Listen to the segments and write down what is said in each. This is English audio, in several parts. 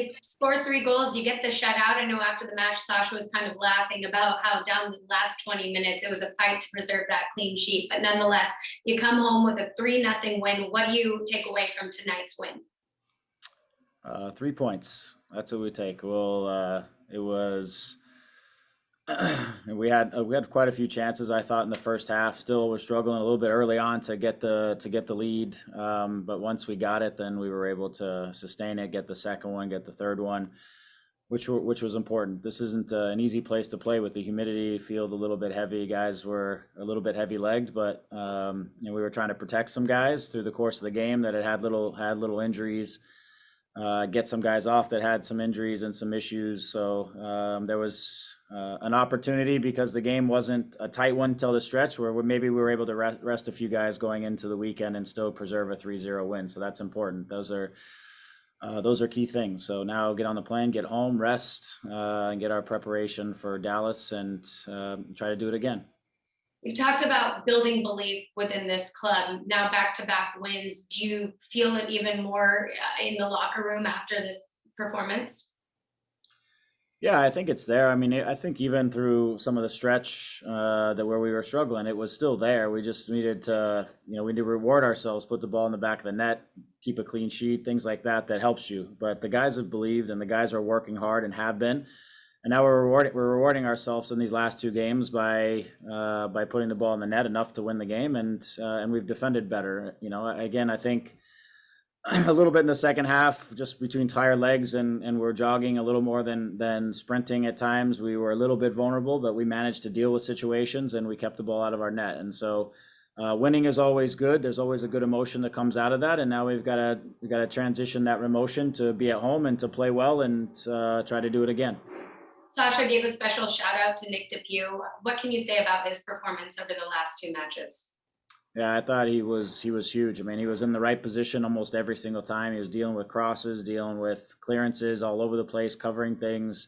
you score 3 goals, you get the shutout. I know after the match, Sasha was kind of laughing about how down the last 20 minutes, it was a fight to preserve that clean sheet. But nonetheless, you come home with a 3-0 win. What do you take away from tonight's win? 3 points. That's what we take. Well, it was. We had quite a few chances, I thought, in the first half. Still, we're struggling a little bit early on to get the lead. But once we got it, then we were able to sustain it, get the second one, get the third one, which was important. This isn't an easy place to play with the humidity, field a little bit heavy. Guys were a little bit heavy legged, but we were trying to protect some guys through the course of the game that had little injuries. Get some guys off that had some injuries and some issues. So there was an opportunity, because the game wasn't a tight one till the stretch, where maybe we were able to rest a few guys going into the weekend and still preserve a 3-0 win. So that's important. Those are key things. So now get on the plane, get home, rest, and get our preparation for Dallas, and try to do it again. You've talked about building belief within this club. Now back-to-back wins. Do you feel it even more in the locker room after this performance? Yeah, I think it's there. I mean, I think even through some of the stretch where we were struggling, it was still there. We just needed to, we need to reward ourselves, put the ball in the back of the net, keep a clean sheet, things like that helps you. But the guys have believed, and the guys are working hard and have been. And now we're rewarding ourselves in these last 2 games by putting the ball in the net enough to win the game, and we've defended better. Again, I think a little bit in the second half, just between tired legs and we're jogging a little more than sprinting at times. We were a little bit vulnerable, but we managed to deal with situations, and we kept the ball out of our net. And so winning is always good. There's always a good emotion that comes out of that. And now we've got to transition that emotion to be at home and to play well and try to do it again. Sasha gave a special shout out to Nick DePew. What can you say about his performance over the last 2 matches? Yeah, I thought he was huge. I mean, he was in the right position almost every single time. He was dealing with crosses, dealing with clearances all over the place, covering things.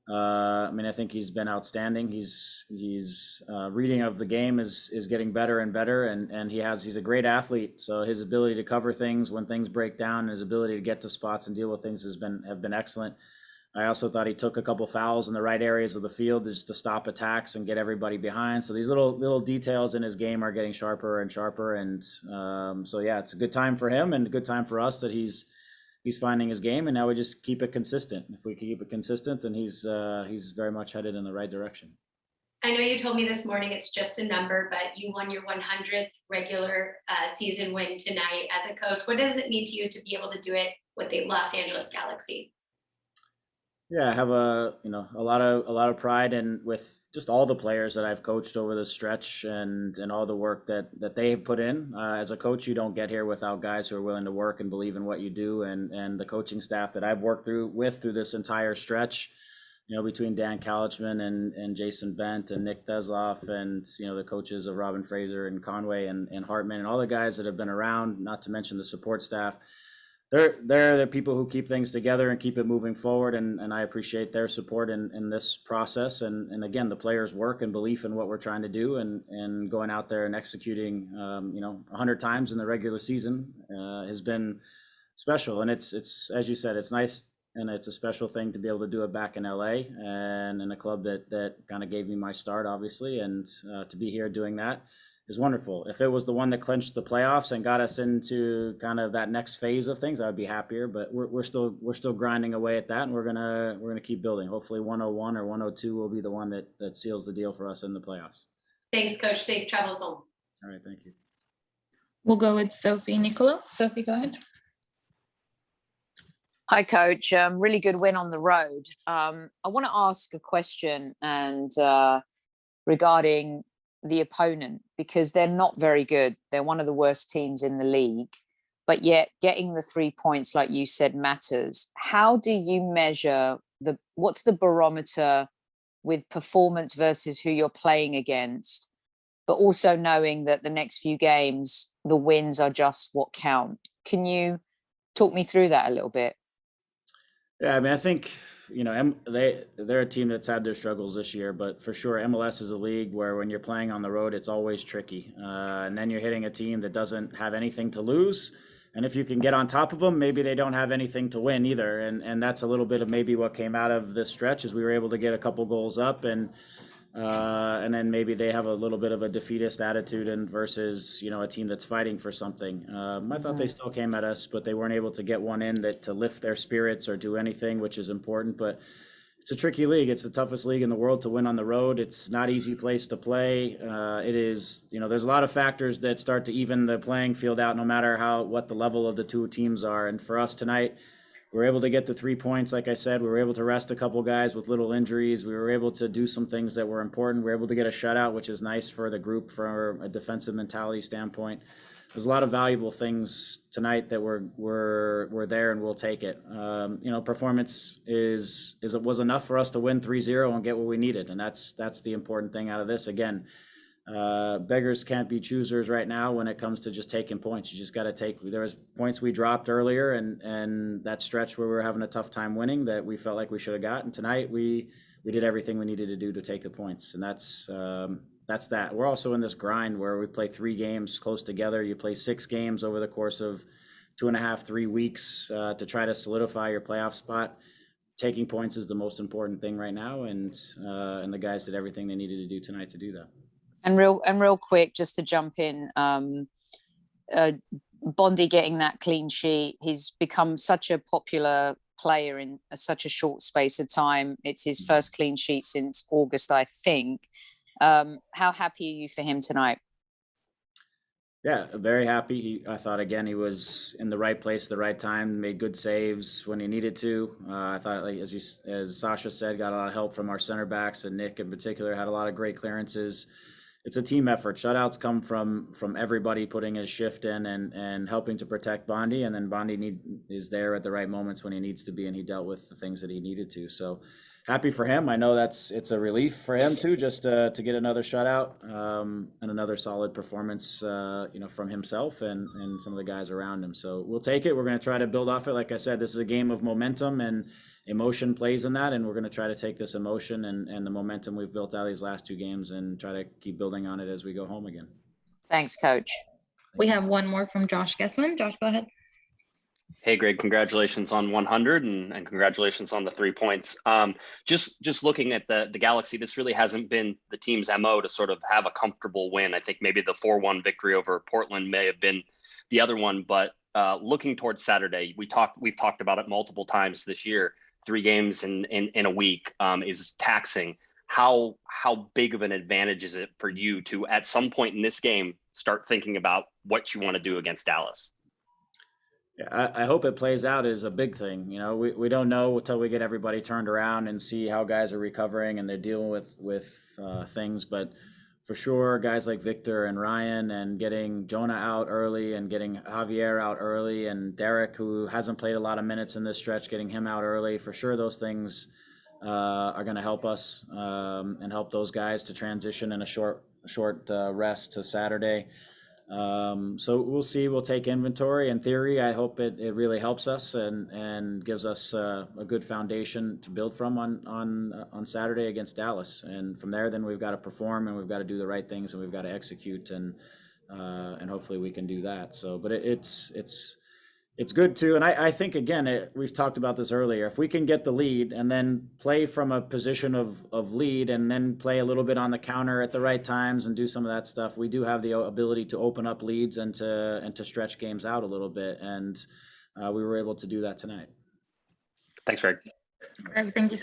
I think he's been outstanding. He's reading of the game is getting better and better, and he's a great athlete. So his ability to cover things when things break down, his ability to get to spots and deal with things have been excellent. I also thought he took a couple fouls in the right areas of the field just to stop attacks and get everybody behind. So these little details in his game are getting sharper and sharper. And so yeah, it's a good time for him and a good time for us that he's finding his game. And now we just keep it consistent. If we can keep it consistent, then he's very much headed in the right direction. I know you told me this morning it's just a number, but you won your 100th regular season win tonight as a coach. What does it mean to you to be able to do it with the Los Angeles Galaxy? Yeah, I have a lot of pride in with just all the players that I've coached over the stretch, and all the work that they have put in. As a coach, you don't get here without guys who are willing to work and believe in what you do, and the coaching staff that I've worked through this entire stretch. Between Dan Kalichman and Jason Bent and Nick Thesloff, and the coaches of Robin Fraser and Conway and Hartman, and all the guys that have been around, not to mention the support staff. They're the people who keep things together and keep it moving forward, and I appreciate their support in this process. And again, the players' work and belief in what we're trying to do, and going out there and executing 100 times in the regular season has been special. And it's as you said, it's nice, and it's a special thing to be able to do it back in LA and in a club that kind of gave me my start, obviously, and to be here doing that is wonderful. If it was the one that clinched the playoffs and got us into kind of that next phase of things, I would be happier. But we're still grinding away at that, and we're gonna keep building. Hopefully 101 or 102 will be the one that seals the deal for us in the playoffs. Thanks, Coach. Safe travels home. All right, thank you. We'll go with Sophie Nicola. Sophie, go ahead. Hi, Coach. Really good win on the road. I want to ask a question regarding the opponent, because they're not very good. They're one of the worst teams in the league, but yet getting the 3 points, like you said, matters. How do you measure what's the barometer with performance versus who you're playing against, but also knowing that the next few games, the wins are just what count? Can you talk me through that a little bit? Yeah, I think they're a team that's had their struggles this year, but for sure MLS is a league where when you're playing on the road, it's always tricky, and then you're hitting a team that doesn't have anything to lose, And if you can get on top of them, maybe they don't have anything to win either. And that's a little bit of maybe what came out of this stretch is we were able to get a couple goals up and then maybe they have a little bit of a defeatist attitude and versus, a team that's fighting for something. I thought they still came at us, but they weren't able to get one in that to lift their spirits or do anything, which is important. But it's a tricky league. It's the toughest league in the world to win on the road. It's not an easy place to play. It is, there's a lot of factors that start to even the playing field out, no matter what the level of the two teams are. And for us tonight, we were able to get the 3 points. Like I said, we were able to rest a couple guys with little injuries. We were able to do some things that were important. We were able to get a shutout, which is nice for the group from a defensive mentality standpoint. There's a lot of valuable things tonight that were there, and we'll take it. Performance was enough for us to win 3-0 and get what we needed, and that's the important thing out of this. Again, beggars can't be choosers right now when it comes to just taking points. You just got to take. There was points we dropped earlier, and that stretch where we were having a tough time winning that we felt like we should have gotten. Tonight we did everything we needed to do to take the points, and that's that. We're also in this grind where we play 3 games close together. You play 6 games over the course of 2.5, 3 weeks to try to solidify your playoff spot. Taking points is the most important thing right now, and the guys did everything they needed to do tonight to do that. And real quick, just to jump in, Bondi getting that clean sheet. He's become such a popular player in such a short space of time. It's his first clean sheet since August, I think. How happy are you for him tonight? Yeah, very happy. I thought, again, he was in the right place at the right time, made good saves when he needed to. I thought, as Sasha said, got a lot of help from our center backs, and Nick in particular had a lot of great clearances. It's a team effort. Shutouts come from everybody putting a shift in and helping to protect Bondi, and then Bondi is there at the right moments when he needs to be, and he dealt with the things that he needed to. So happy for him. I know it's a relief for him too, just to get another shutout and another solid performance, from himself and some of the guys around him. So we'll take it. We're going to try to build off it. Like I said, this is a game of momentum, and emotion plays in that, and we're going to try to take this emotion and the momentum we've built out of these last 2 games and try to keep building on it as we go home again. Thanks, Coach. We have one more from Josh Gessman. Josh, go ahead. Hey, Greg, congratulations on 100 and congratulations on the 3 points. Just looking at the Galaxy, this really hasn't been the team's MO to sort of have a comfortable win. I think maybe the 4-1 victory over Portland may have been the other one, but looking towards Saturday, we've talked about it multiple times this year. 3 games in a week is taxing. How big of an advantage is it for you to, at some point in this game, start thinking about what you want to do against Dallas? Yeah, I hope it plays out as a big thing. We don't know until we get everybody turned around and see how guys are recovering and they're dealing with things. But for sure, guys like Victor and Ryan and getting Jonah out early and getting Javier out early and Derek, who hasn't played a lot of minutes in this stretch, getting him out early, for sure those things are going to help us and help those guys to transition in a short rest to Saturday. So we'll see. We'll take inventory. In theory, I hope it really helps us and gives us a good foundation to build from on Saturday against Dallas. And from there, then we've got to perform and we've got to do the right things and we've got to execute and hopefully we can do that. So, but it's good too. And I think, again, we've talked about this earlier. If we can get the lead and then play from a position of lead and then play a little bit on the counter at the right times and do some of that stuff, we do have the ability to open up leads and to stretch games out a little bit. And we were able to do that tonight. Thanks, Greg. Greg, thank you so